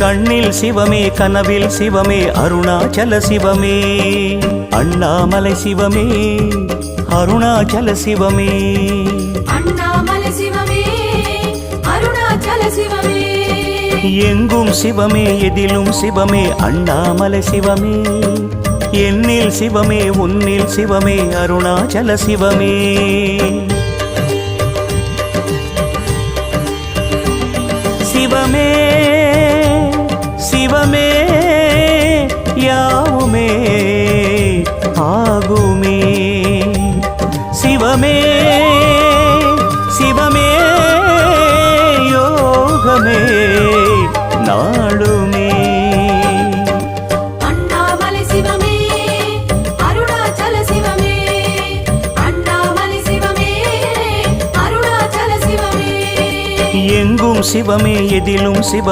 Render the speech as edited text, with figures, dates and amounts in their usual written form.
கண்ணில் சிவமே கனவில் சிவமே அருணாச்சல சிவமே அண்ணாமலை சிவமே அருணாச்சல சிவமே அண்ணாமலை சிவமே அருணாச்சல சிவமே எங்கும் சிவமே எதிலும் சிவமே அண்ணாமலை சிவமே என்னில் சிவமே உன்னில் சிவமே அருணாச்சல சிவமே சிவமே சிவமே யாவுமே ஆகுமே சிவமே சிவமே யோகமே நாளுமே அண்ணாமலை சிவமே அருணாச்சல சிவமே அண்ணாமலை சிவமே அருணாச்சல சிவமே எங்கும் சிவமே எதிலும் சிவமே